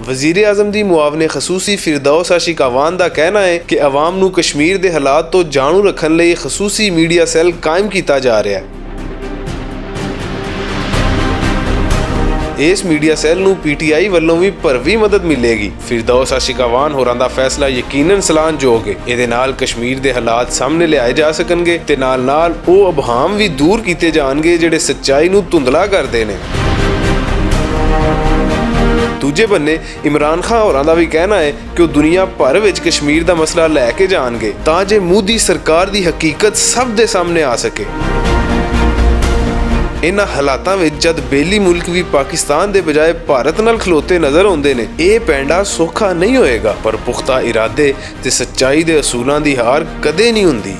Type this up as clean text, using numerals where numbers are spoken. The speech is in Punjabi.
वज़ीर आज़म दी मुआवने खसूसी फिरदौस आशिक अवान दा कहना है कि अवाम नू कश्मीर दे हालात तो जाणू रखण लई खसूसी मीडिया सैल कायम कीता जा रहा है। इस मीडिया सैल नू PTI ਵੱਲੋਂ ਵੀ ਭਰਵੀਂ ਮਦਦ ਮਿਲੇਗੀ। ਫਿਰਦੌਸ ਆਸ਼ਿਕ ਅਵਾਨ ਹੋਰਾਂ ਦਾ ਫੈਸਲਾ ਯਕੀਨਨ ਸਲਾਹਣਯੋਗ ਹੈ। ਇਹਦੇ ਨਾਲ ਕਸ਼ਮੀਰ ਦੇ ਹਾਲਾਤ ਸਾਹਮਣੇ ਲਿਆਏ ਜਾ ਸਕਣਗੇ ਤੇ ਨਾਲ-ਨਾਲ ਉਹ ਅਬਹਾਮ ਵੀ ਦੂਰ ਕੀਤੇ ਜਾਣਗੇ ਜਿਹੜੇ ਸੱਚਾਈ ਨੂੰ ਧੁੰਦਲਾ ਕਰਦੇ ਨੇ। ਦੂਜੇ ਬੰਨੇ ਇਮਰਾਨ ਖਾਨ ਹੋਰਾਂ ਦਾ ਵੀ ਕਹਿਣਾ ਹੈ ਕਿ ਉਹ ਦੁਨੀਆ ਭਰ ਵਿੱਚ ਕਸ਼ਮੀਰ ਦਾ ਮਸਲਾ ਲੈ ਕੇ ਜਾਣਗੇ ਤਾਂ ਜੇ ਮੋਦੀ ਸਰਕਾਰ ਦੀ ਹਕੀਕਤ ਸਭ ਦੇ ਸਾਹਮਣੇ ਆ ਸਕੇ। इन्हां हालातां विच जद बेली मुल्क भी पाकिस्तान दे बजाय भारत नाल खलोते नज़र आउंदे ने, ये पैंडा सौखा नहीं होएगा, पर पुख्ता इरादे ते सच्चाई दे असूलां दी हार कदे नहीं हुंदी।